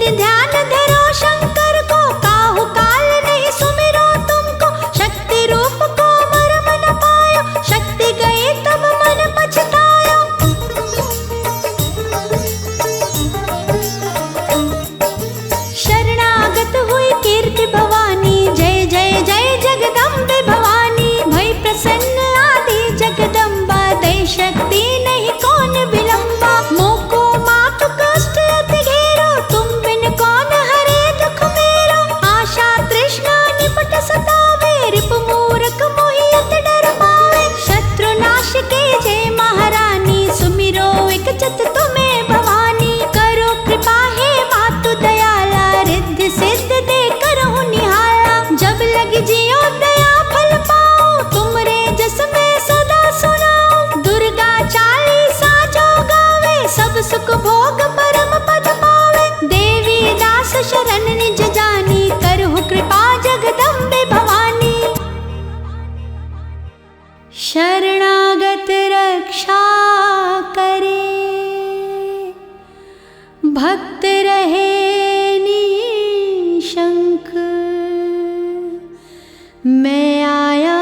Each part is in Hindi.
दिन ध्यान धरो शंकर को, काहू काल नहीं सुमिरो तुमको। शक्ति रूप को मर्म न पायो, शक्ति गई तब मन पछतायो। शरणागत हुई कीर्ति भवानी, जय जय जय जगदम्बे भवानी। भई प्रसन्न आदि जगदम्बा, दई शक्ति नहीं कौन विलंबा। मोको मातु कष्ट अति घेरो, तुम बिन कौन हरे दुख मेरो। आशा तृष्णा निपट सतावे, रिपु मूरख मोहि अति डर पावे। शत्रु नाश के जय महारानी, सुमिरो एक चित तुम्हें भवानी। करो कृपा हे मातु दयाला, रिद्धि सिद्ध दे करहु निहाला। जब लगी जियो दया फल पाओ, तुमरे जस में सदा सुनाओ। दुर्गा चालीसा जो गावे, सब सुख भोग परम पद पावे। देवी दास शरण निज जानी, करहु कृपा जगदम्बे भवानी। शरणागत रक्षा करे, भक्त रहे निशंक। मैं आया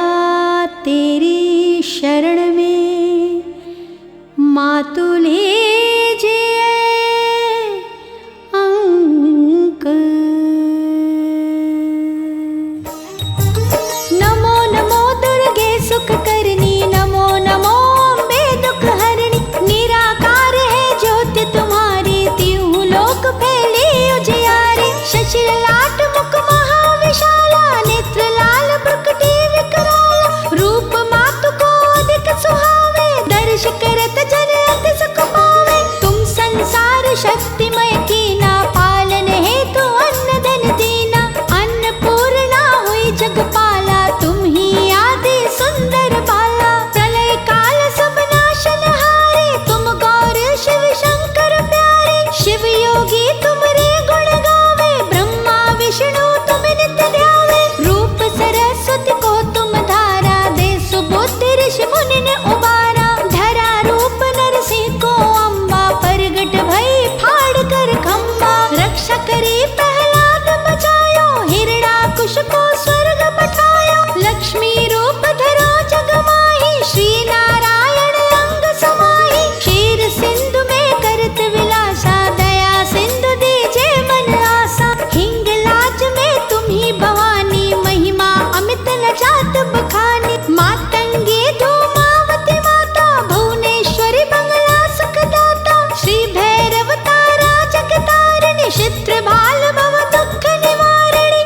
तेरी शरण में, मातु लीजिए अंक। नमो नमो दुर्गे सुख करनी, नमो नमो अम्बे दुख हरणी। निराकार है ज्योति तुम्हारी, तिहु लोक फैली उजियारी। शशि ललाट मुख महाविशाला, नेत्र लाल प्रकटी विकराला। रूप मातु को अधिक सुहावे, दर्श करत जन अति सुख पावे। तुम संसार शक्तिमय कीना, पालन हेतु अन्न धन दीना। अन्नपूर्णा हुई जगपाला, तुम ही आदि सुंदर बाला। प्रलय काल सब नाशनहारे, तुम गौर शिव शंकर प्यारे। शिव योगी तुमरे गुण गावे, ब्रह्मा विष्णु तुम नित्य ध्यावे। रूप सरस्वती को तुम धारा, दे सुबुद्धि ऋषि मुनि ने उबारा। धरा रूप नरसिंह को अम्बा, प्रगट भई फाड़ कर खम्बा। रक्षा करी प्रहलाद बचायो, हिरणाकुश को स्वर्ग पठायो। लक्ष्मी रूप धरो जग माही, श्री नारायण अंग समाही। क्षीर सिंधु में करत विलासा, दया सिंधु दीजे मन आसा। हिंगलाज में तुम ही भवानी, महिमा अमित न जात बखानी। मातंगी धूमावती माता, भुवनेश्वरी बंगला सुखदाता। श्री भैरव तारा जगतारिणी, चित्र भाल भव दुख निवारिणी।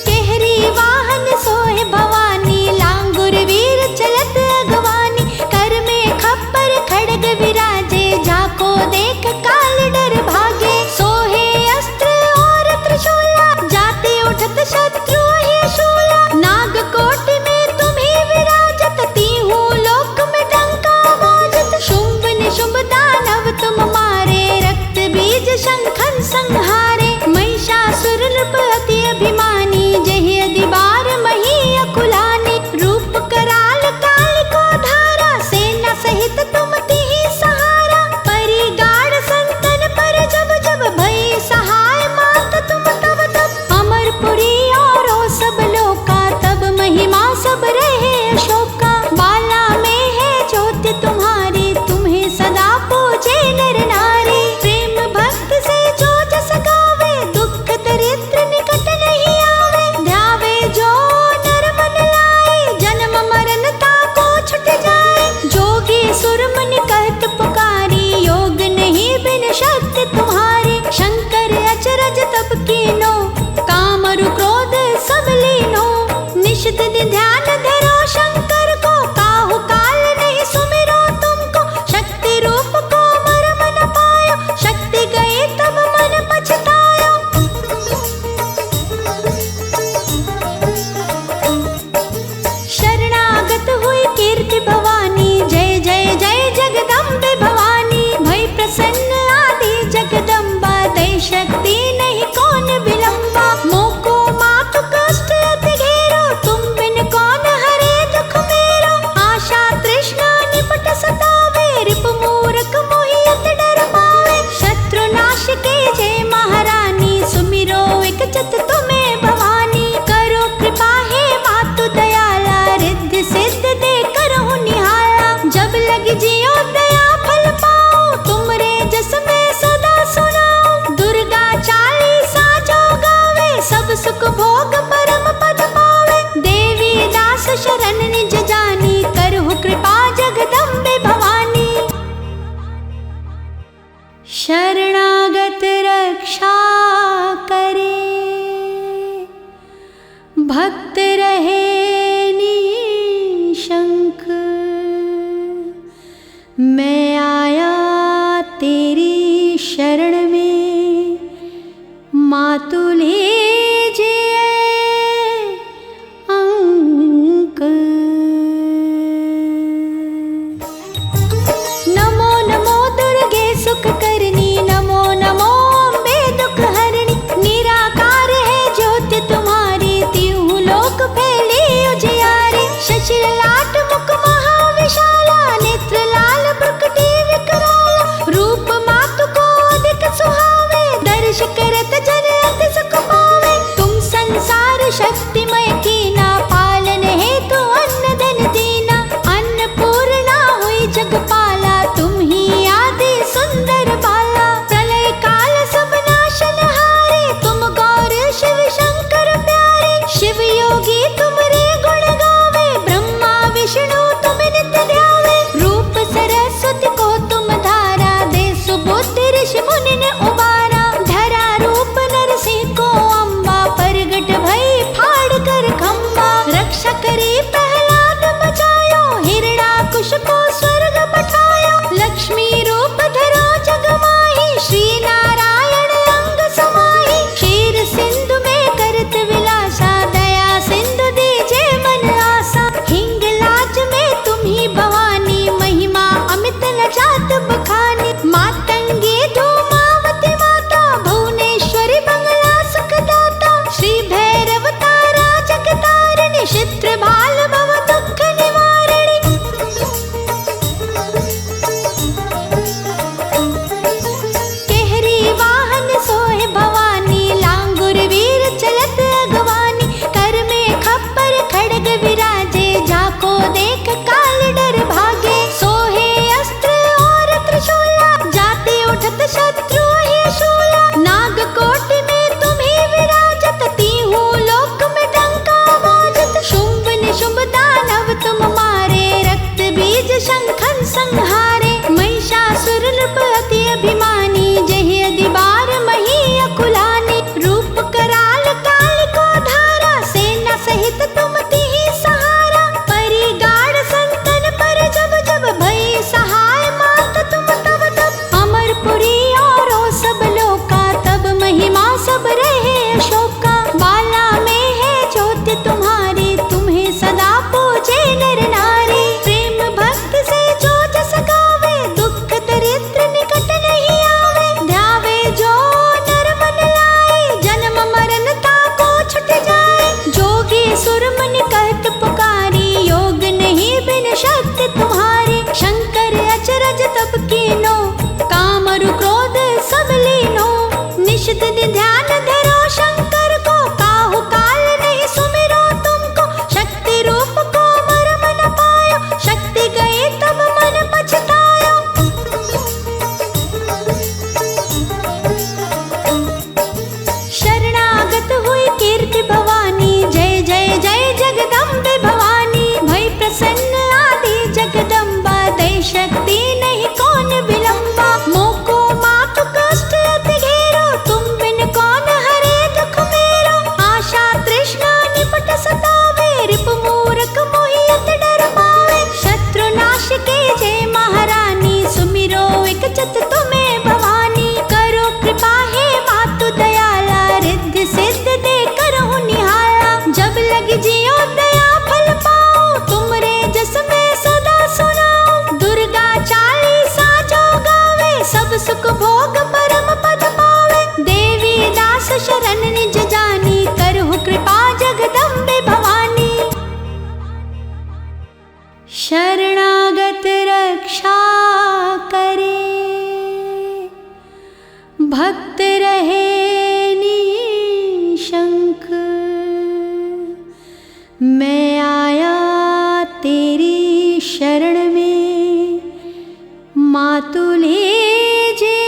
केहरी वाहन सोहे भवानी, लांगुर वीर चलत अगवानी। कर में खप्पर खड़ग विराजे, जाको देख काल डर भागे। सोहे अस्त्र और त्रिशूला, जाते उठत शत्रु ही शूला। नाग कोटि में तुम ही विराजत, तीहू लोक में डंका बाजत। शुंभ निशुंभ दानव तुम मारे, रक्त बीज शंखन संहारे। महिषासुर नृप अति अभिमानी, जहि अधि बार मही अकुलानी। रूप कराल काल को धारा, सेना सहित तुम तिहि सहारा। परिगाढ़ संतन पर जब जब, भई सहाय मात तुम तब तब। अमरपुरी और सब लोका, तब महिमा सब रहे अशोका। बाला में है ज्योति तुम्हारी, तुम्हें सदा पूजे नर नारी। प्रेम भक्त से जो जस गावे, दुख दरिद्र निकट नहीं आवे। ध्यावे जो नर मन लाए, जन्म मरण ताको छुट जाए। जोगी सुर मुनि कहत पुकारी, योग नहीं बिन शक्ति तुम्हारी। शंकर अचरज तब कीनो, काम अरु क्रोध सब लीनो। निश दिन ध्यान धरो शंकर को, काहू काल नहीं सुमिरो तुमको। शक्ति रूप को मर्म न पायो, शक्ति गई तब मन पछतायो। शरणागत हुई कीर्ति भवानी, जय जय जय जगदम्बे भवानी। भई प्रसन्न आदि जगदम्बा, दई शक्ति नहीं कौन विलंबा। मोको मातु कष्ट अति घेरो, तुम बिन कौन हरे दुख मैं आया तेरी शरण में, माँ तू लीजे अंक। नमो नमो दुर्गे सुख करनी, नमो नमो अम्बे दुख हरणी। निराकार है ज्योति तुम्हारी, त्यों लोक फैली उजियारी। शशि ललाट मुख महाविशाला, नेत्र लाल प्रकटी विकराला। रूप मातु को अधिक सुहावे, दर्श करत जन अति सुख पावे। तुम संसार शक्तिमय कीना, पालन हेतु अन्न धन दीना। अन्नपूर्णा हुई जगपाला, तुम ही आदि सुंदर बाला। प्रलय काल सब नाशनहारे, तुम गौर शिव शंकर प्यारे। शिव योगी तुमरे गुण गावे, ब्रह्मा विष्णु तुम नित्य ध्यावे। रूप सरस्वती को तुम धारा, दे सुबुद्धि ऋषि मुनि ने उबारा। धरा रूप नरसिंह को अम्बा, प्रगट भई फाड़ कर खम्बा। रक्षा करी प्रहलाद बचायो, हिरणाकुश को स्वर्ग पठायो। लक्ष्मी रूप धरो जग माही, श्री नारायण अंग समाही। क्षीर सिंधु में करत विलासा, दया सिंधु दीजे मन आसा। हिंगलाज में तुम ही भवानी, महिमा अमित न जात बखानी। मातंगी धूमावती माता, भुवनेश्वरी बंगला सुखदाता। श्री भैरव तारा जगतारिणी, चित्र भाल भव दुख निवारिणी। केहरी वाहन सोहे भवानी, लांगुर वीर चलत अगवानी। कर में खप्पर खड्ग विराजे, जाको देख काल डर भागे। सोहे अस्त्र और त्रिशूला, जाते उठत शत्रु ही शूला। नाग कोटि में तुम ही विराजत, तीहू लोक में डंका बाजत। शुंभ निशुंभ दानव तुम मारे, रक्त बीज शंखन संहारे। महिषासुर नृप अति अभिमानी, जहि अदि बार मही अकुलानी। रूप कराल काल को धारा, सेना सहित तुम तिहि सहारा। परिगाढ़ संतन पर जब जब, भई सहाय मात तुम तब तब। अमरपुरी और सब लोका, तब महिमा सब रहे अशोका। बाला में है ज्योति तुम्हारी, तुम्हें सदा पूजे नर नारी। प्रेम भक्ति से जो जस गावे, दुख दरिद्र निकट नहीं आवे। ध्यावे जो नर मन लाए, जन्म मरण ताको छुट जाए। जोगी सुर मुनि कहत पुकारी, योग नहीं बिन शक्ति तुम्हारी। शंकर अचरज तब कीनो, काम अरु क्रोध सब लीनो। निश दिन ध्यान धरो शंकर को, काहू काल नहीं सुमिरो तुमको। शक्ति रूप को मर्म न पायो, शक्ति गई तब मन पछतायो। शरणागत हुई कीर्ति भवानी, जय जय जय जगदम्बे भवानी। भई प्रसन्न आदि जगदम्बा, दई शक्ति नहीं कौन विलंबा। मोको मातु कष्ट अति घेरो, तुम बिन कौन हरे दुख मेरो। आशा तृष्णा निपट सतावे, रिपु मूरख मोहि अति डर पावे। शत्रु नाश के जय महारानी, सुमिरो एक चित तुम्हें भवानी। करो कृपा हे मातु दयाला, रिद्धि सिद्ध दे करहु निहाला। जब लग जियो दया फल पाओ, तुमरे जस में सदा सुनाओ। दुर्गा चालीसा जो गावे, सब सुख भोग परम पद पावे। देवी दास शरण निज जानी, करहु कृपा जगदम्बे भवानी। शरणागत रक्षा करे, भक्त रहे निशंक। मैं आया तेरी शरण में, माँ तू लीजे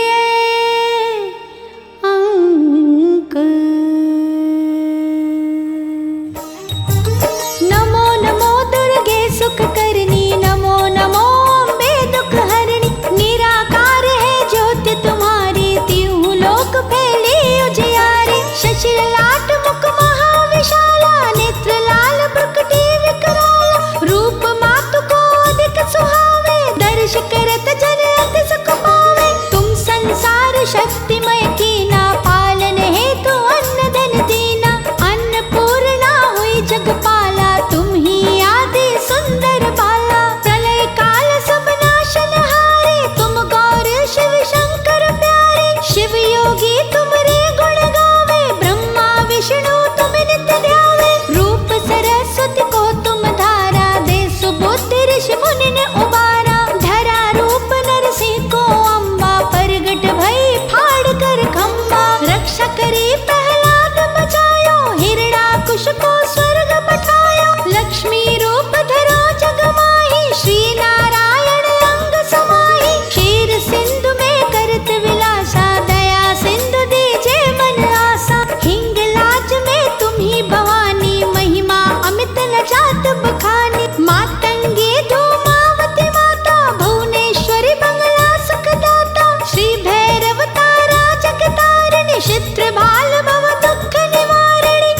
अंक। नमो नमो दुर्गे सुख करनी, नमो नमो अम्बे दुख हरणी। निराकार है ज्योति तुम्हारी, त्यों लोक फैली उजियारी। शशि ललाट मुख महाविशाला, नेत्र लाल प्रकटी विकराला। रूप मातु को अधिक सुहावे, दर्श कर करत जन अति सुख पावे। तुम संसार शक्तिमय कीना, पालन हेतु अन्न धन दीना। अन्नपूर्णा हुई जगपाला, तुम ही आदि सुंदर बाला। प्रलय काल सब नाशन हारे, तुम गौर शिव शंकर प्यारे। शिव योगी तुमरे गुण गावे, ब्रह्मा विष्णु तुम नित्य ध्यावे। रूप सरस्वती को तुम धारा, दे सुबुद्धि ऋषि मुनि ने उबारा। धरा रूप नरसिंह को अम्बा, प्रगट भई फाड़ कर खम्बा। रक्षा करी प्रहलाद बचायो, हिरण्याकुश को स्वर्ग पठायो। लक्ष्मी रूप धरो जग माही, श्री नारायण अंग समाही। क्षीर सिंधु में करत विलासा, दया सिंधु दीजे मन आसा। हिंगलाज में तुम ही भवानी, महिमा अमित न जात बखानी। मातंगी धूमावती माता, भुवनेश्वरी बंगला सुखदाता। श्री भैरव तारा जगतारिणी, चित्र भाल भव दुख निवारिणी।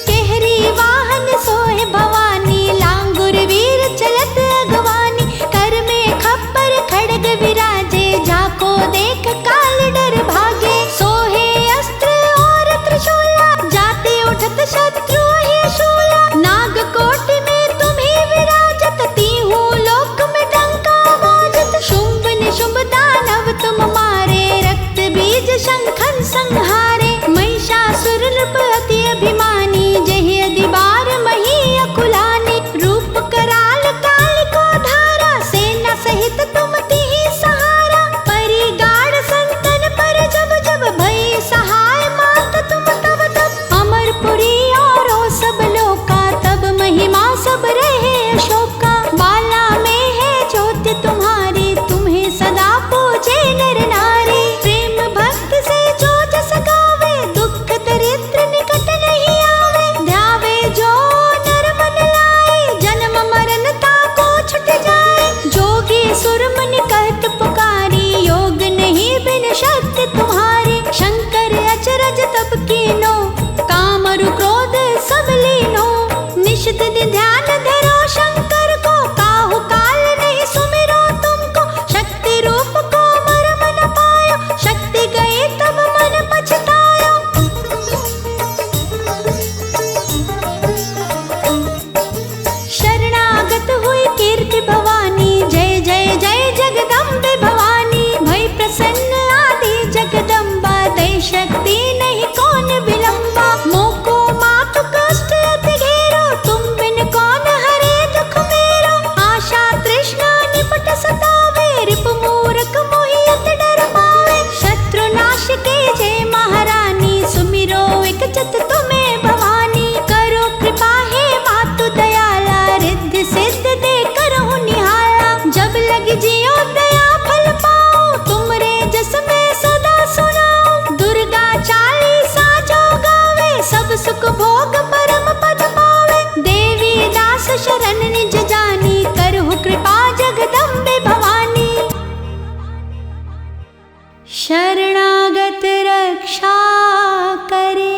केहरी वाहन सोहे भवानी, लांगुर वीर चलत अगवानी। कर में खप्पर खड़ग विराजे, जाको देख काल डर भागे। सोहे अस्त्र और त्रिशूला, जाते उठत शत्रु ही शूला। नाग कोटि में तुम्ही विराजत, तीहू लोक में डंका बाजत। शुंभ निशुंभ दानव तुम मारे, रक्त बीज शंखन संहारे। महिषासुर नृप अति अभिमानी, जहि अधिबार मही अकुलानी। रूप कराल काल को धारा, सेना सहित तुम तिहि सहारा। परिगाढ़ संतन पर जब जब, भई सहाय मात तुम तब तब। अमरपुरी और सब लोका, तब महिमा सब रहे अशोका। बाला में है ज्योति तुम्हारी, तुम्हें सदा पूजे नर नारी। प्रेम भक्ति से जो जस गावे, दुख दरिद्र निकट नहीं आवे। ध्यावे जो नर मन लाए, जन्म मरण ताको छुट जाए। जोगी सुर मुनि कहत पुकारी, योग नहीं बिन शक्ति तुम्हारी। शंकर अचरज तब कीनो, काम अरु क्रोध सब लीनो। निश दिन ध्यान धरो शंकर को, काहू काल नहीं सुमिरो तुमको। शक्ति रूप को मर्म न पायो, शक्ति गई तब मन पछतायो। शरणागत हुई कीर्ति भवानी, जय जय जय जगदम्बे भवानी। भई प्रसन्न आदि जगदम्बा, दई शक्ति नहीं कौन विलंबा। मोको मातु कष्ट अति घेरो, तुम बिन कौन हरे दुख मेरो। आशा तृष्णा निपट सतावे, रिपु मूरख मोहि अति डर पावे। शत्रु नाश के जय महारानी, सुमिरो एक चित तुम्हें भवानी। करो कृपा हे मातु दयाला, रिद्धि सिद्धि दे करहु निहाला। जब लग जियो दया फल पाओ, तुमरे जस में सदा सुनाओ। दुर्गा चालीसा जो गावे, सब सुख भोग परम पद पावे। देवी दास शरण निज जानी, करहु कृपा जगदम्बे भवानी। शरणागत रक्षा करे,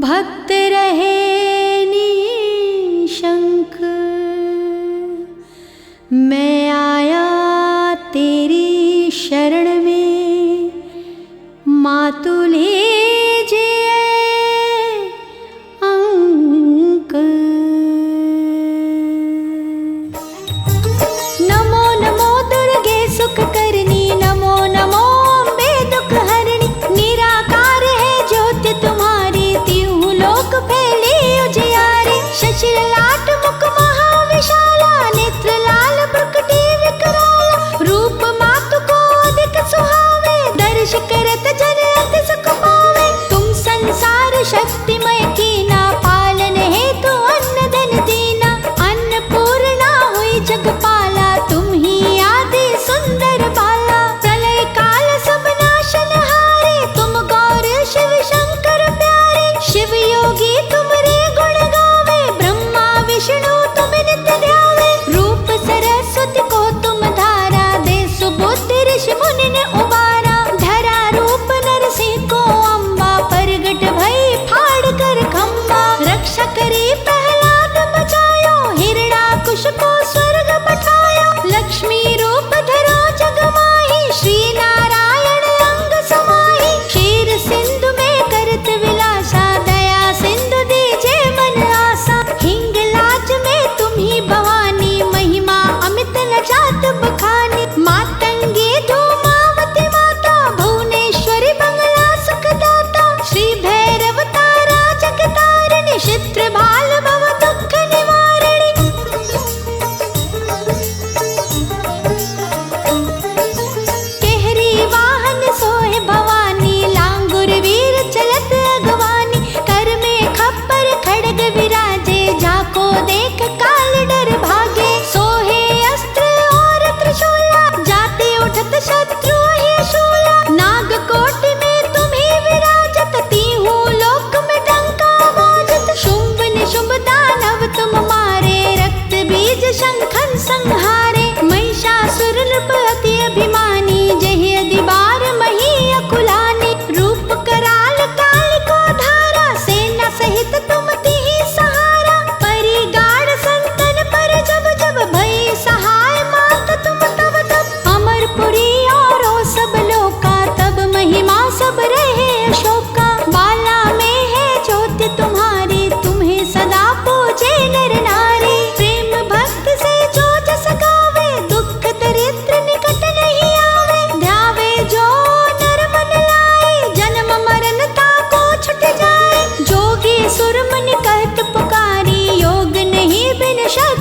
भक्त रहे निशंक। मैं आया तेरी शरण में, मातु लीजिए अंक।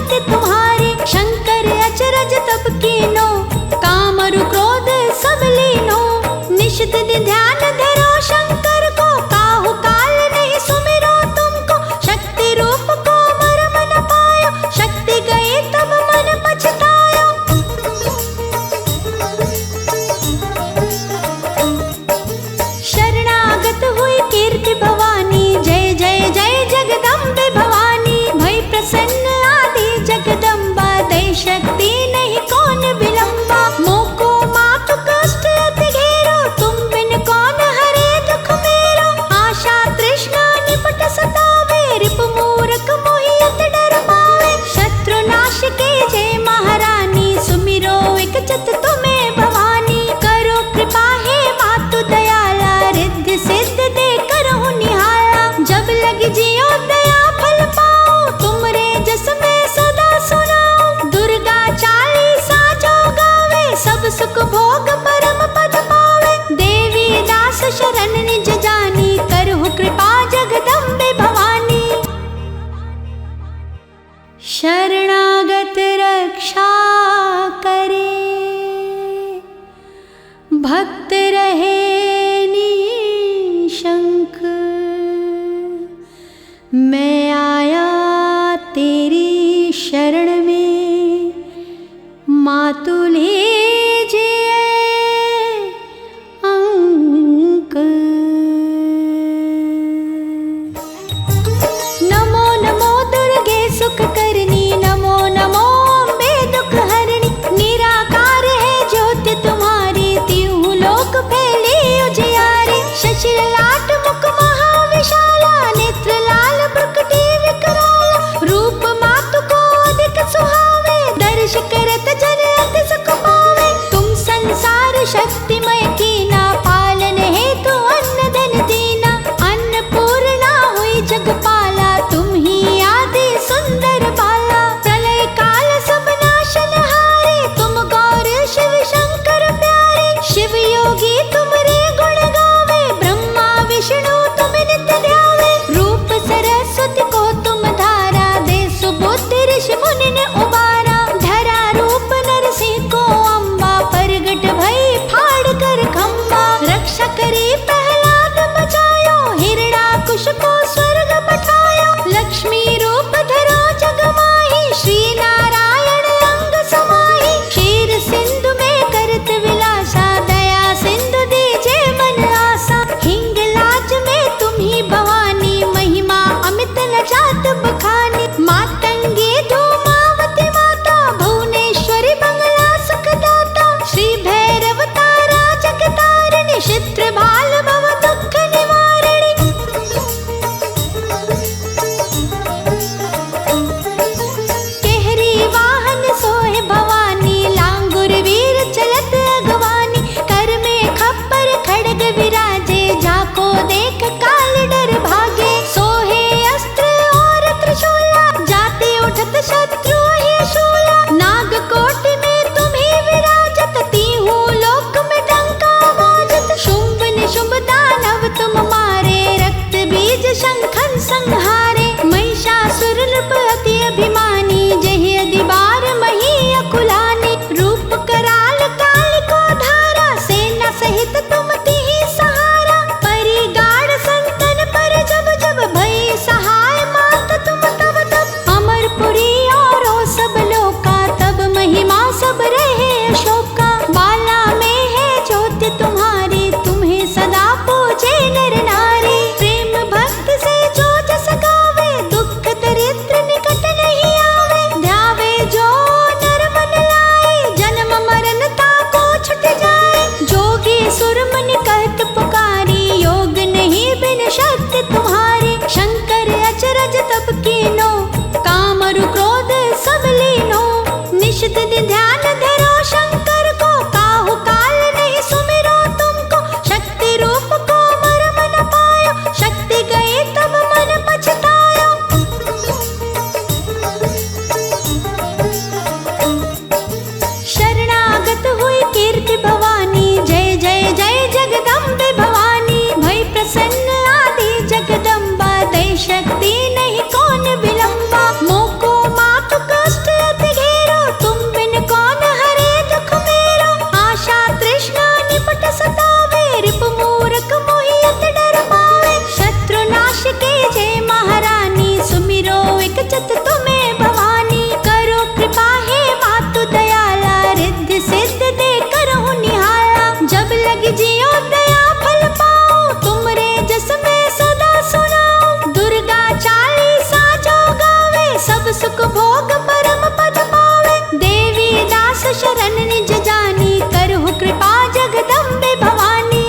शक्ति तुम्हारी। शंकर अचरज तब कीनो, काम और क्रोध सब लीनो। निश दिन ध्यान धरो शंकर को, काहू काल नहीं सुमिरो तुमको। शक्ति रूप को मर्म न पायो, शक्ति गई तब मन पछतायो। शरणागत हुई कीर्ति भवानी, जय जय जय जगदम्बे भवानी। भई प्रसन्न आदि जगदम्बा, दई शक्ति नहीं कौन विलंबा। मोको मातु कष्ट अति घेरो, तुम बिन कौन हरे दुख मेरो। आशा तृष्णा निपट सतावे, रिपु मूरख मोहि अति डर पावे। शत्रु नाश के जय महारानी, सुमिरो एक चित तुम्हें भवानी। करो कृपा हे मातु दयाला, रिद्धि सिद्ध दे करहु निहाला। जब लग जियो दया फल पाओ, तुमरे जस में सदा सुनाओ। दुर्गा चालीसा जो गावे, सब सुख भोग परम पद पावे। देवी दास शरण निज जानी, करहु कृपा जगदम्बे भवानी। शरणागत रक्षा करे, भक्त रहे निशंक। मैं आया तेरी शरण में, मातु लीजिए अंक। नमो नमो दुर्गे सुख करनी, नमो नमो अम्बे दुख हरणी। निराकार है ज्योति तुम्हारी, तिहु लोक फैली उजियारी। शशि ललाट मुख महाविशाला, नेत्र लाल प्रकटी विकराला। रूप मातु को अधिक सुहावे, दर्श करत जन अति सुख पावे। तुम संसार शक्तिमय कीना, पालन हेतु अन्न धन दीना। अन्नपूर्णा हुई जगपाला, तुम ही आदि सुंदर बाला। प्रलय काल सब नाशनहारे, तुम गौर शिव शंकर प्यारे। शिव योगी तुमरे गुण गावे, ब्रह्मा विष्णु तुम नित्य ध्यावे। रूप सरस्वती को तुम धारा, दे सुबुद्धि ऋषि मुनि ने उबारा। धरा रूप नरसिंह को अम्बा, प्रगट भई फाड़ कर खम्बा। रक्षा करी प्रहलाद बचायो, हिरणाकुश को स्वर्ग पठायो। लक्ष्मी रूप धरो जग माही, श्री नारायण अंग समाही। क्षीर सिंधु में करत विलासा, दया सिंधु दीजे मन आसा। हिंगलाज में तुम ही भवानी, महिमा अमित न जात बखानी। मातंगी धूमावती माता, भुवनेश्वरी बंगला सुखदाता। श्री भैरव तारा जगतारिणी, चित्र भाल भव दुख निवारिणी। केहरी वाहन सोहे भवानी, लांगुर वीर चलत अगवानी। कर में खप्पर खड़ग विराजे, जाको देख काल डर भागे। सोहे अस्त्र और त्रिशूला, जाते उठत शत्रु ही शूला। नाग कोटि में तुम ही विराजत, तीहू लोक में डंका बाजत। शुंभ निशुंभ दानव तुम मारे, रक्त बीज शंखन संहारे। महिषासुर नृप अति अभिमानी, जहि अधि बार मही अकुलानी। रूप कराल काल को धारा, सेना सहित तुम तिहि सहारा। परिगाढ़ संतन पर जब जब, भई सहाय मात तुम तब तब। अमरपुरी और सब लोका, तब महिमा सब रहे अशोका। बाला में है ज्योति तुम्हारी, तुम्हें सदा पूजे नर नारी। प्रेम भक्त से जो जस गावे, दुख दरिद्र निकट नहीं आवे। ध्यावे जो नर मन लाए, जन्म मरण ताको छुट जाए। जोगी सुर मुनि कहत पुकारी, योग नहीं बिन शक्ति तुम्हारी। शंकर अचरज तब कीनो, काम और क्रोध सब लीनो। निश दिन ध्यान धरो शंकर को, काहू काल नहीं सुमिरो तुमको। शक्ति रूप को मर्म न पायो, शक्ति गई तब मन पछतायो। शरणागत हुई कीर्ति भवानी, जय जय जय जगदम्बे भवानी। भई प्रसन्न आदि जगदम्बा, दई शक्ति नहीं कौन विलंबा। मोको मातु कष्ट विकचत तुम्हें भवानी। करो कृपा हे मातु दयाला, रिद्धि सिद्ध दे करहु निहाला। जब लग जियो दया फल पाओ, तुमरे जस में सदा सुनाओ। दुर्गा चालीसा जो गावे, सब सुख भोग परम पद पावे। देवी दास शरण निज जानी, करहु कृपा जगदम्बे भवानी।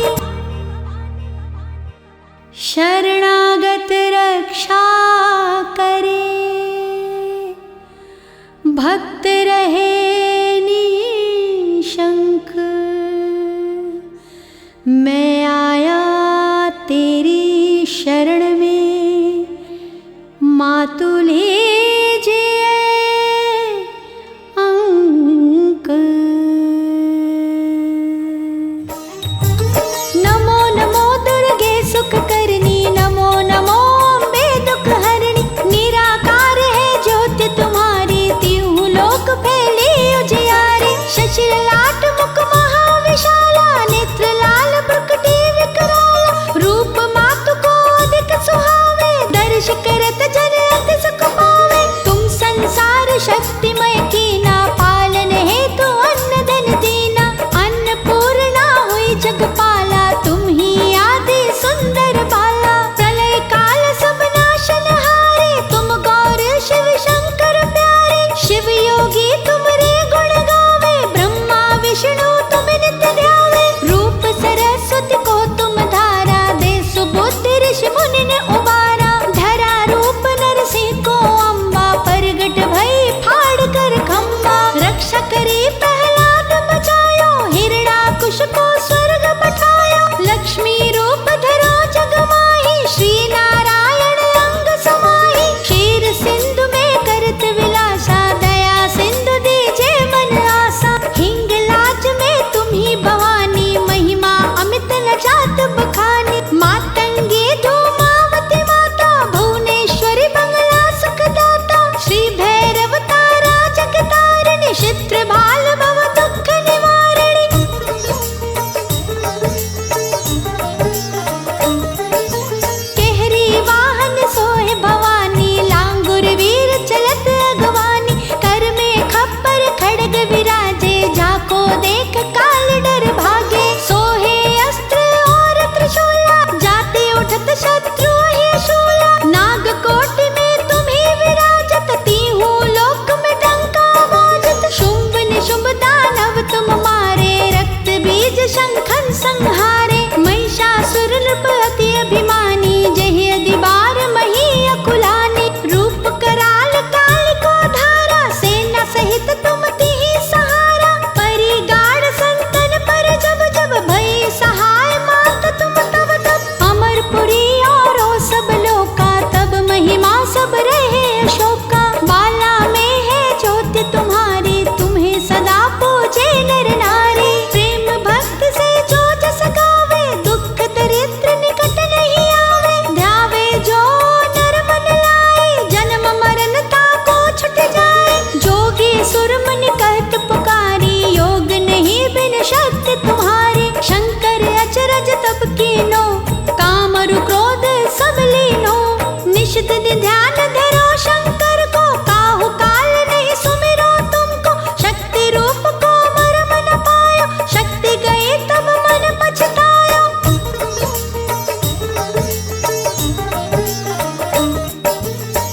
शरणागत रक्षा करे, भक्त रहे निशंक। मैं आया तेरी शरण में, मातु लीजिए अंक। नमो नमो दुर्गे सुख करनी, नमो नमो अम्बे दुख हरणी। निराकार है ज्योति तुम्हारी, तिहु लोक फैली उजियारी। शशि ललाट मुख महाविशाला, नेत्र लाल भ्रुकुटी विकराला। रूप मातु को अधिक सुहावे, दर्श करत जन अति सुख पावे। तुम संसार शक्तिमय कीना, पालन हेतु अन्न धन दीना। अन्नपूर्णा हुई जगपाला, तुम ही आदि सुंदर बाला। प्रलय काल सब नाशनहारे, तुम गौर शिव शंकर प्यारे। शिव योगी तुमरे गुण गावे, ब्रह्मा विष्णु तुम नित्य ध्यावे। रूप सरस्वती को तुम धारा, दे सुबुद्धि ऋषि मुनि ने उबारा। धरा रूप नरसिंह को अम्बा, प्रगट भई फाड़ कर खम्बा। रक्षा करी प्रहलाद बचायो, हिरणाकुश को स्वर्ग पठायो। लक्ष्मी रूप धरो जग माही, श्री नारायण अंग समाही। क्षीर सिंधु में करत विलासा, दया सिंधु दीजे मन आसा। हिंगलाज में तुम ही भवानी, महिमा अमित न जात बखानी। मातंगी धूमावती माता, भुवनेश्वरी बंगला सुखदाता। श्री भैरव तारा जगतारिणी, चित्र भाल भव दुख निवारिणी। केहरी वाहन सोहे भवानी, लांगुर वीर चलत अगवानी। कर में खप्पर खड्ग विराजे, जाको देख काल डर भागे। सोहे अस्त्र और त्रिशूला, जाते उठत शत्रु ही शूला। नाग कोटि में तुम ही विराजत, तीहू लोक में डंका बाजत। शुंभ निशुंभ दानव तुम मारे, रक्त बीज शंखन संहारे। महिषासुर नृप अति अभिमानी, जहि अधिबार मही अकुलानी। रूप कराल कालिको धारा, सेना सहित तुम तिहि सहारा। परिगाढ़ संतन पर जब जब, भई सहाय मात तुम तब तब। अमरपुरी और हो सब लोका, तब महिमा सब रहे अशोका। बाला में है ज्योति तुम्हारी, तुम्हें सदा पूजे नर नारी। प्रेम भक्त से जो जस गावे, दुख दरिद्र निकट नहीं आवे। ध्यावे जो नर मन लाए, जन्म मरण ताको छुट जाए। जोगी सुर मुनि कहत पुकारी, योग नहीं बिन शक्ति तुम्हारी। शंकर अचरज तब कीनो, काम अरु क्रोध सब लीनो। निश दिन ध्यान धरो शंकर को, काहू काल नहीं सुमिरो तुमको। शक्ति रूप को मर्म न पायो, शक्ति गई तब मन पछतायो।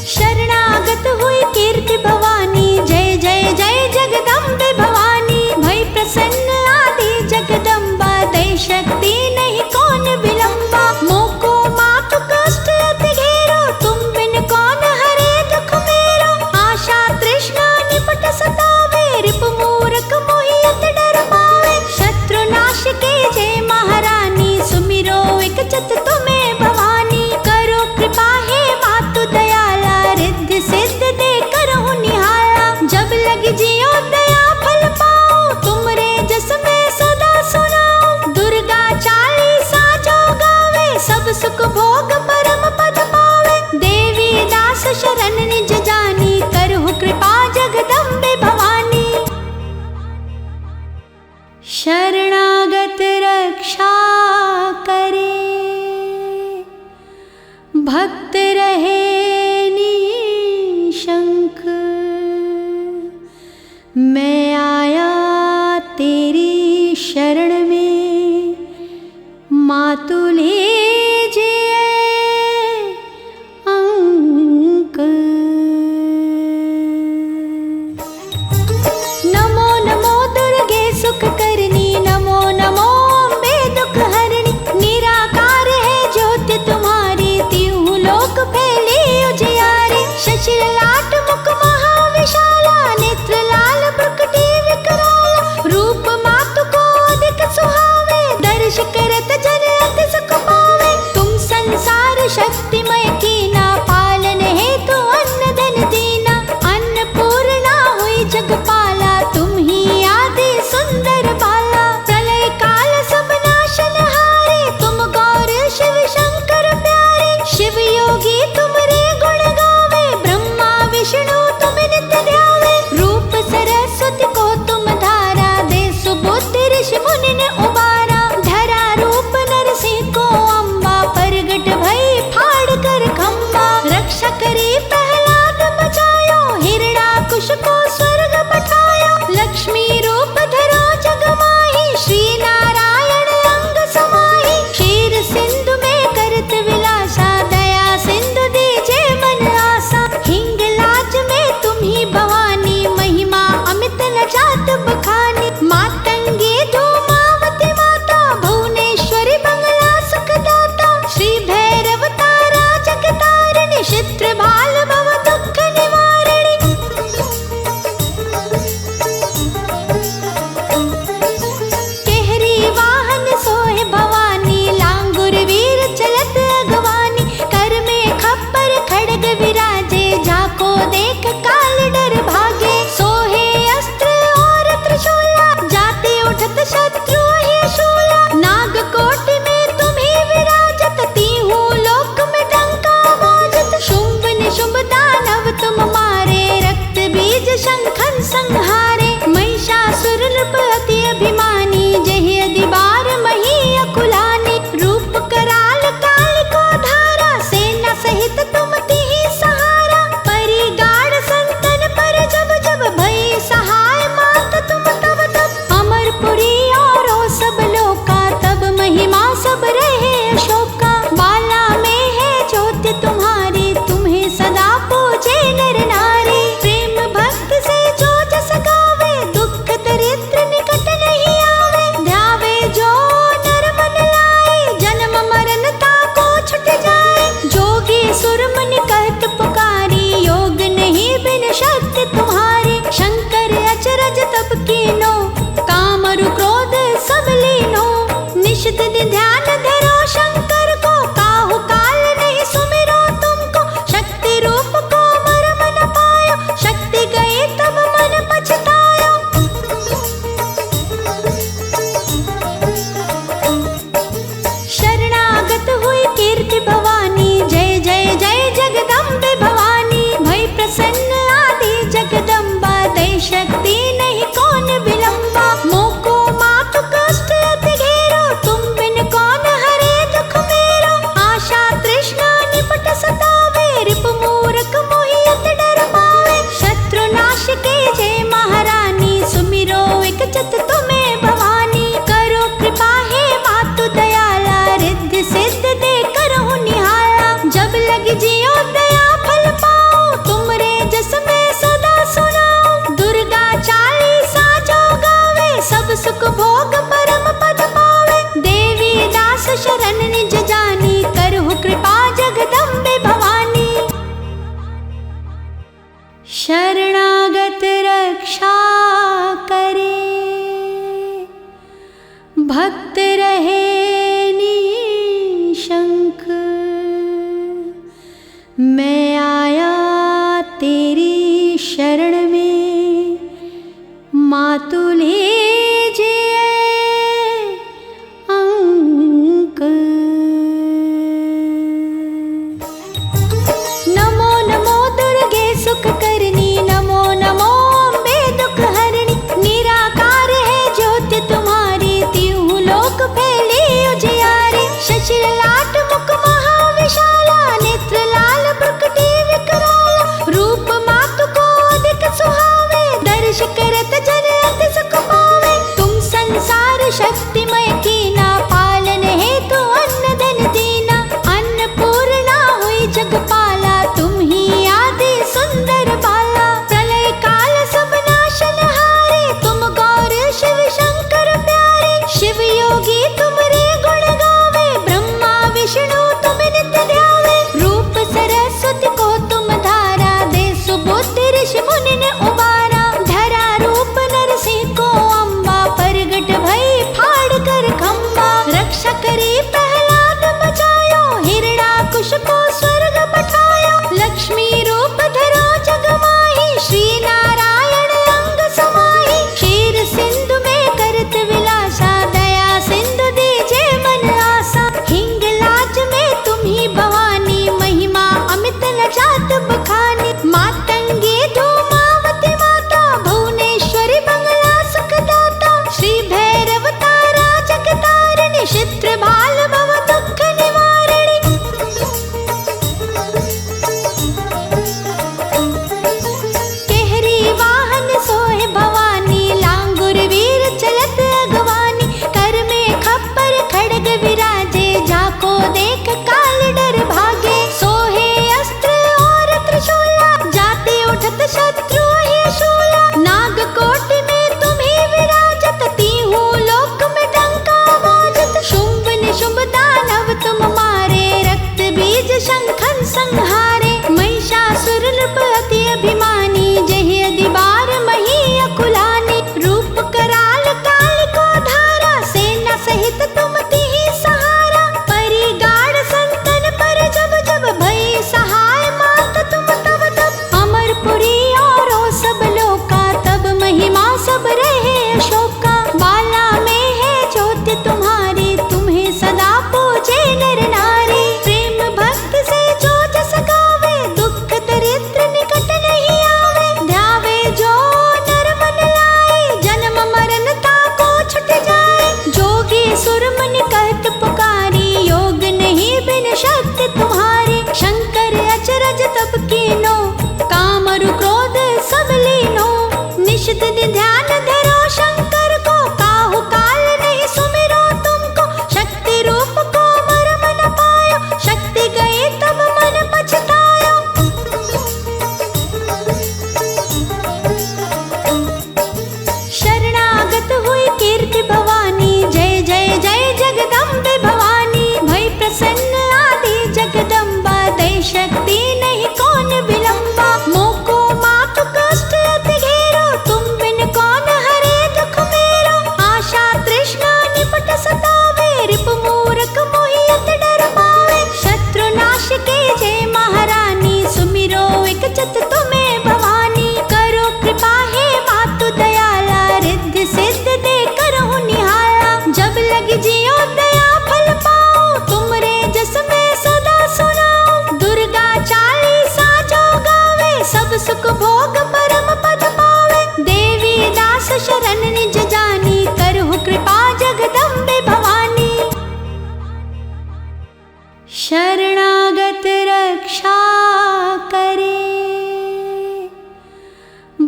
शरणागत हुई कीर्ति भवानी, जय जय जय जगदम्बे भवानी। भई प्रसन्न आदि जगदम्बा, दई शक्ति नहीं कौन विलंबा। मोको मातु कष्ट अति घेरो, तुम बिन कौन हरे दुख मेरो। आशा तृष्णा निपट सतावे, रिपु मूरख मोहि अति डर पावे। शत्रु नाश के जय महारानी, सुमिरो विकचत तुम्हें भवानी। करो कृपा हे मातु दयाला, रिद्धि सिद्ध दे करहु निहाला। जब लग जियो दया फल पाओ, तुमरे जस में सदा सुनाओ। दुर्गा चालीसा जो गावे, सब सुख भोग परम पद पावे। देवी दास शरण निज जानी, करहु कृपा जगदम्बे भवानी। शरणागत रक्षा करे, भक्त रहे निशंक। पूजे नर नारी। प्रेम भक्त से जो जस गावे, दुख दरिद्र निकट नहीं आवे। ध्यावे जो नर मन लाए, जन्म मरण ताको छुट जाए। जोगी सुर मुनि कहत पुकारी, योग नहीं बिन शक्ति तुम्हारी। शंकर अचरज तब कीनो, काम अरु क्रोध सब लीनो। निश दिन ध्यान धरो शंकर को, काहू काल नहीं सुमिरो तुमको। शक्ति रूप को मर्म न पायो, शक्ति गई तब मन पछतायो। शरणागत हुई कीर्ति भवानी, जय जय जय जगदम्बे भवानी। भई प्रसन्न आदि जगदम्बा, दई शक्ति नहीं कौन विलंबा। मोको मातु कष्ट अति घेरो, तुम बिन कौन हरे दुख मेरो। आशा तृष्णा निपट सतावे, रिपु मूरख मोहि अति डर पावे। शत्रु नाश के जय महारानी, सुमिरो एक चित तुम्हें भवानी। करो कृपा हे मातु दयाला, रिद्धि सिद्ध दे करहु निहाला। जब लग जियो दया फल पाओ, तुमरे जस में सदा सुनाओ। दुर्गा चालीसा जो गावे, सब सुख भोग परम पद पावे। देवी दास शरण निज जानी, करहु कृपा जगदम्बे भवानी। शरणागत रक्षा करे, भक्त रहे निशंक। मैं आया तेरी शरण में, मातु लीजिए अंक। नमो नमो दुर्गे सुख करनी, नमो नमो अम्बे दुख हरणी। निराकार है ज्योति तुम्हारी, तीहू लोक फैली उजियारी। शशि लाट मुख महाविशाला, नेत्र लाल प्रकटी विकराला। रूप मातु को अधिक सुहावे, दर्श करत जन अति सुख पावे। तुम संसार शक्तिमय कीना, पालन हेतु अन्न धन दीना। अन्नपूर्णा हुई जगपाला, तुम ही आदि सुंदर बाला। प्रलय काल सब नाशनहारे, तुम गौर शिव शंकर प्यारे। शिव योगी तुमरे गुण गावे, ब्रह्मा विष्णु तुम नित्य ध्यावे। रूप सरस्वती को तुम धारा, दे सुबुद्धि ऋषि मुनि ने उबारा। धरा रूप नरसिंह को अम्बा, प्रगट भई फाड़ कर खम्बा। रक्षा करी प्रहलाद बचायो, हिरणाकुश को स्वर्ग पठायो। लक्ष्मी रूप धरो जग माही, श्री नारायण अंग समाही। क्षीर सिंधु में करत विलासा, दया सिंधु दीजे मन आसा। हिंगलाज में तुम ही भवानी, महिमा अमित न जात बखानी। मातंगी धूमावती माता, भुवनेश्वरी बंगला सुखदाता। श्री भैरव तारा जगतारिणी, चित्र भाल भव दुख निवारिणी। केहरी वाहन सोहे भवानी, लांगुर वीर चलत अगवानी। कर में खप्पर खड्ग विराजे, जाको देख काल डर भागे। सोहे अस्त्र और त्रिशूला, जाते उठत शत्रु ही शूला। नाग कोटि में तुम ही विराजत, तीहू लोक में डंका बाजत। शुंभ निशुंभ दानव तुम मारे, रक्त बीज शंखन संहारे। महिषासुर नृप अति अभिमानी, जहि अधिबार मही अकुलानी। रूप कराल काल को धारा, सेना सहित तुम तिहि सहारा। परिगाड़ संतन पर जब जब, भई सहाय मात तुम तब तब। अमरपुरी और सब लोका, तब महिमा सब रहे अशोका। बाला में है ज्योति तुम्हारी, तुम्हें सदा पूजे नर नारी। प्रेम भक्त से जो जस गावे, दुख दरिद्र निकट नहीं आवे। ध्यावे जो नर मन लाए, जन्म मरण ताको छुट जाए। जोगी सुर मुनि कहत पुकारी, योग नहीं बिन शक्ति तुम्हारी। शंकर अचरज तब कीनो, काम अरु क्रोध सब लीनो। निश दिन ध्यान धरो शंकर को, काहू काल नहीं सुमिरो तुमको। शक्ति रूप को मर्म न पायो, शक्ति गई तब मन पछतायो।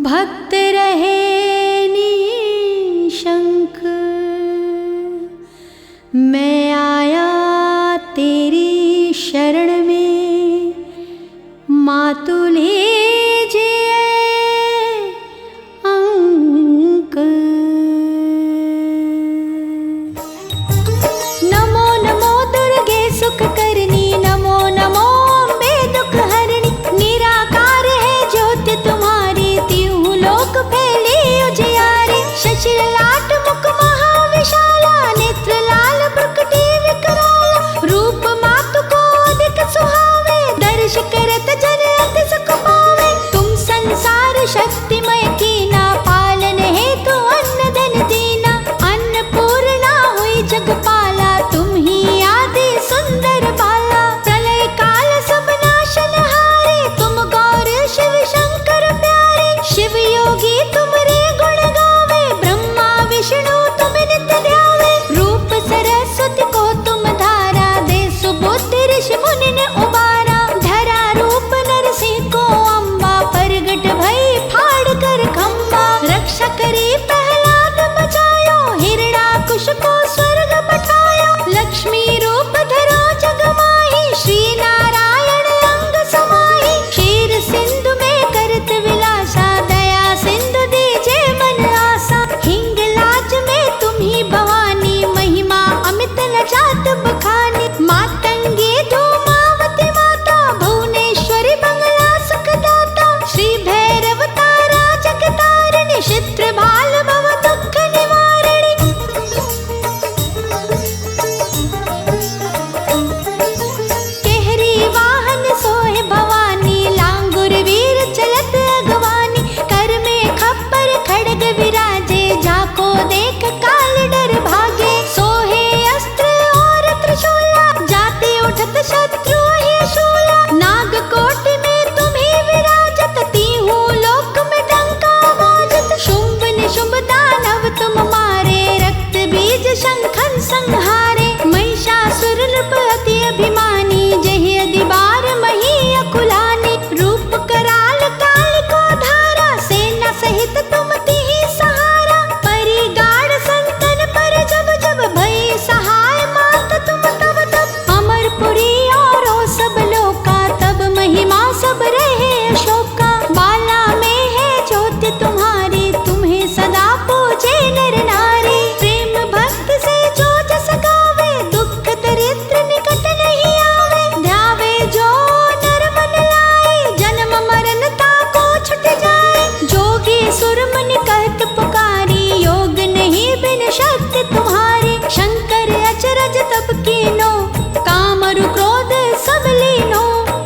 भक्त रहे निशंक, मैं आया तेरी शरण में, मातुले जे अंक। नमो नमो दुर्गे सुख करनी, नमो नमो अम्बे दुख हरणी, निराकार है ज्योति तुम्हारी, तीहू लोक फैली उजियारी। शशि ललाट मुख महाविशाला, नेत्र लाल प्रकटी विकराला, रूप मातु को अधिक सुहावे, दर्श करत जन अति सुख पावे। तुम संसार शक्तिमय कीना, पालन हेतु अन्न धन दीना, अन्नपूर्णा हुई जगपाला, तुम ही आदि सुंदर बाला। प्रलय काल सब नाशनहारे, तुम गौर शिव शंकर प्यारे, शिव योगी तुमरे गुण गावे, ब्रह्मा विष्णु तुम नित्य ध्यावे। रूप सरस्वती को तुम धारा, दे सुबुद्धि ऋषि मुनि ने उबारा। धरा रूप नरसिंह को अम्बा, प्रगट भई फाड़ कर खम्बा। रक्षा करी प्रहलाद बचायो, हिरण्याकुश को स्वर्ग पठायो। लक्ष्मी रूप धरो जग माही, श्री नारायण अंग समाही। क्षीर सिंधु में करत विलासा, दया सिंधु दीजे मन आसा। हिंगलाज में तुम ही भवानी, महिमा अमित न जात बखानी। मातंगी धूमावती माता, भुवनेश्वरी बंगला सुखदाता। श्री भैरव तारा जगतारिणी, चित्र भाल भव दुख निवारिणी। केहरी वाहन सोहे भवानी, लांगुर वीर चलत अगवानी। कर में खप्पर खड़ग विराजे, जाको देख काल डर भागे। सोहे अस्त्र और त्रिशूला, जाते उठत शत्रु ही शूला। नाग कोटि में तुम्ही विराजत, तीहू लोक में डंका बाजत। शुंभ निशुंभ दानव तुम मारे, रक्त बीज शंखन संहारे। महिषासुर नृप अति अभिमानी, जहि अधि बार मही अकुलानी। रूप कराल काल को धारा, सेना सहित तुम तिहि सहारा। परिगाड़ संतन पर जब जब, भई सहाय मात तुम तब तब। अमरपुरी और सब लोका, तब महिमा सब रहे अशोका। बाला में है ज्योति तुम्हारी, तुम्हें सदा पूजे नर नारी। प्रेम भक्त से जो जस गावे, दुख दरिद्र निकट नहीं आवे। ध्यावे जो नर मन लाए, जन्म मरण ताको छुट जाए। जोगी सुर मुनि कहत पुकारी, योग नहीं बिन शक्ति तुम्हारी। शंकर अचरज तब कीनो, काम अरु क्रोध सब लीनो।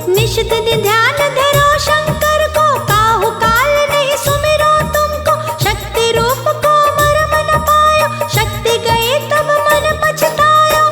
निश दिन ध्यान धरो शंकर को, काहू काल नहीं सुमिरो तुमको। शक्ति रूप को मर्म न पायो, शक्ति गई तब मन पछतायो।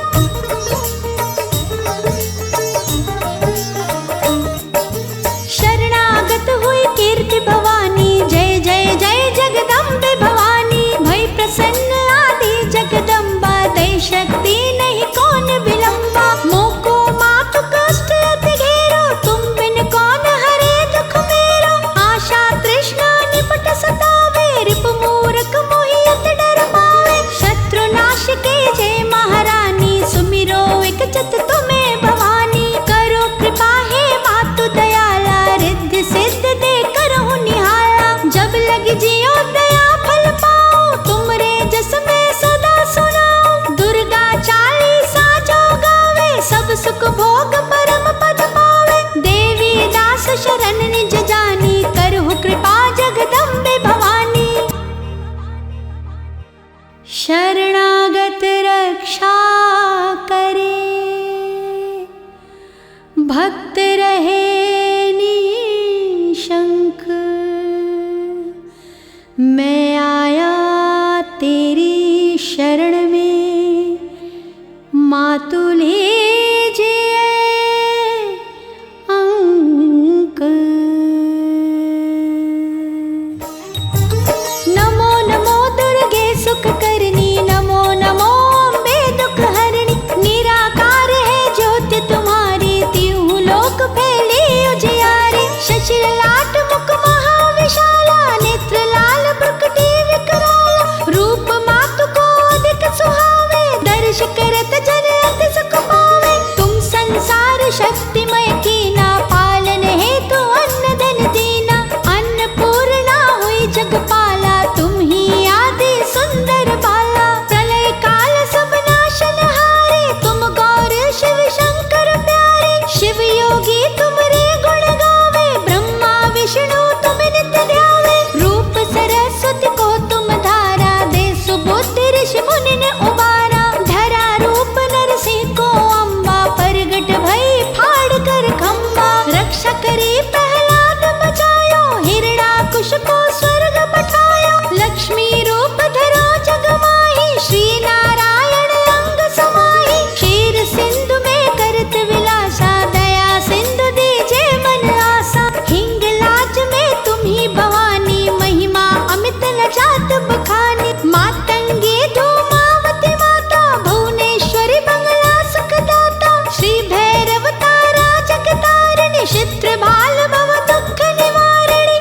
शरणागत हुई कीर्ति भवानी, जय जय जय जगदम्बे भवानी। भई प्रसन्न आदि जगदम्बा, दई शक्ति नहीं कौन विलंबा। मोको मातु कष्ट अति घेरो, तुम बिन कौन हरे दुख मेरो। आशा तृष्णा निपट सतावे, रिपु मूरख मोहि अति डर पावे। शत्रु नाश के जय महारानी, सुमिरो एक चित तुम्हें भवानी। करो कृपा हे मातु दयाला, रिद्धि सिद्ध दे करहु निहाला। जब लग जियो दया फल पाओ, तुमरे जस में सदा सुनाओ। दुर्गा चालीसा जो गावे, सब सुख भोग परम पद पावे। देवी दास शरण निज जानी, करहु कृपा जगदम्बे भवानी। शरणागत रक्षा करे, भक्त रहे निशंक। मैं आया तेरी शरण में, मातुले जे अंक। नमो नमो दुर्गे सुख करनी, नमो नमो अम्बे दुख हरणी। निराकार है ज्योति तुम्हारी, तीहू लोक फैली उजियारी। शशि ललाट मुख महाविशाला, नेत्र नित्य ध्यावे। रूप सरस्वती को तुम धारा, दे सुबुद्धि ऋषि मुनि ने उबारा। धरा रूप नरसिंह को अम्बा, प्रगट भई फाड़ कर खम्बा। रक्षा करी प्रहलाद बचायो, हिरणाकुश को स्वर्ग पठायो। लक्ष्मी रूप धरो जग माही, श्री नारायण अंग समाही। क्षीर सिंधु में करत विलासा, दया सिंधु दीजे मन आसा। हिंगलाज में तुम ही भवानी, महिमा अमित न जात बखानी। मातंगी धूमावती माता, भुवनेश्वरी बंगला सुखदाता। श्री भैरव तारा जगतारिणी, चित्र भाल भव दुख निवारिणी।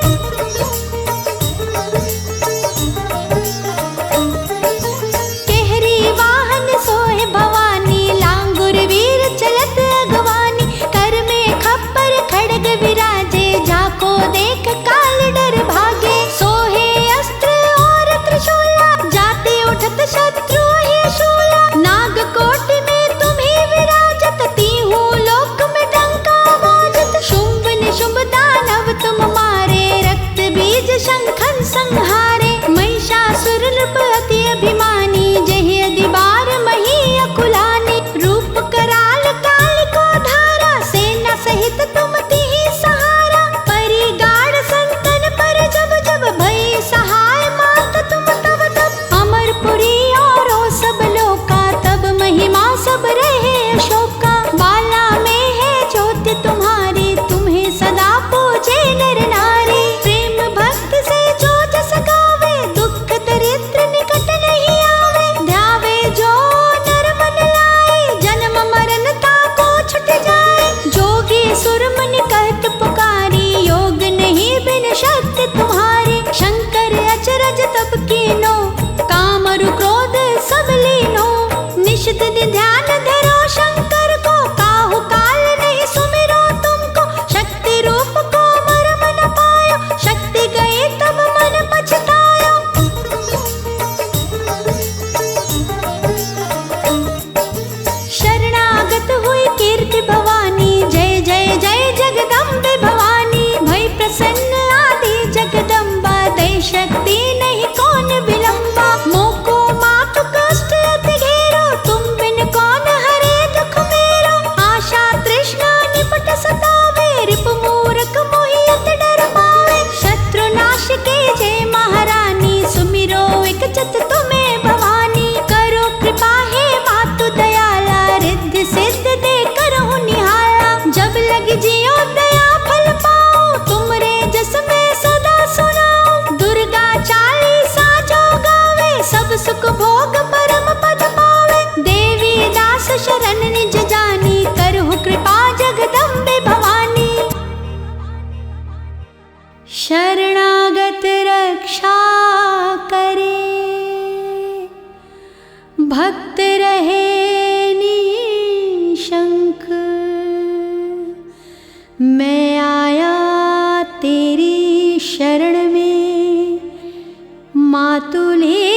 केहरी वाहन सोहे भवानी, लांगुर वीर चलत अगवानी। कर में खप्पर खड्ग विराजे, जाको देख काल डर भागे। सोहे अस्त्र और त्रिशूला, जाते उठत शत्रु ही शूला। नागकोटि में तुम ही विराजत, तीहू लोक में डंका बाजत। शुंभ निशुंभ दानव तुम मारे, रक्त बीज शंखन संहारे। महिषासुर नृप अति अभिमानी, जहि अदि बार मही अकुलानी। रूप कराल कालिको धारा, सेना सहित तुम तिहि सहारा। परिगाढ़ संतन पर जब जब, भई सहाय मात तुम तब तब। अमरपुरी और हो सब लोका, तब महिमा सब रहे अशोका। बाला में है ज्योति तुम्हारी, तुम्हें सदा पूजे नर नारी। प्रेम भक्ति से जो जस गावे, दुख दरिद्र निकट नहीं आवे। ध्यावे जो नर मन लाए, जन्म मरण ताको छुट जाए। जोगी सुर मुनि कहत पुकारी, योग नहीं बिन शक्ति तुम्हारी। शंकर अचरज तब कीनो, काम और क्रोध सब लीनो। निश दिन ध्यान धरो शंकर को, काहू काल नहीं सुमिरो तुमको। शक्ति रूप को मर्म न पायो, शक्ति गई तब मन पछतायो। शरणागत हुई कीर्ति भवानी, जय जय जय जगदम्बे भवानी। भई प्रसन्न आदि जगदम्बा, दई शक्ति नहीं कौन विलंबा। मोको मात कष्ट अति घेरो, तुम बिन कौन हरे दुख मेरो। आशा तृष्णा निपट सतावे, रिपु मूरख मोहि अति डर पावे। शत्रु नाश के जय महारानी, सुमिरो एक चित तुम्हें भवानी। करो कृपा हे मातु दयाला, रिद्धि सिद्ध दे करहु निहाला। जब लग जियो दया फल पाओ, तुमरे जस में सदा सुनाओ। दुर्गा चालीसा जो गावे, सब सुख भोग परम पद पावे। देवी दास शरण निज जानी, करहु कृपा जगदम्बे भवानी। शरणागत रक्षा करे, भक्त रहे निशंक। मैं आया तेरी शरण में, मातुले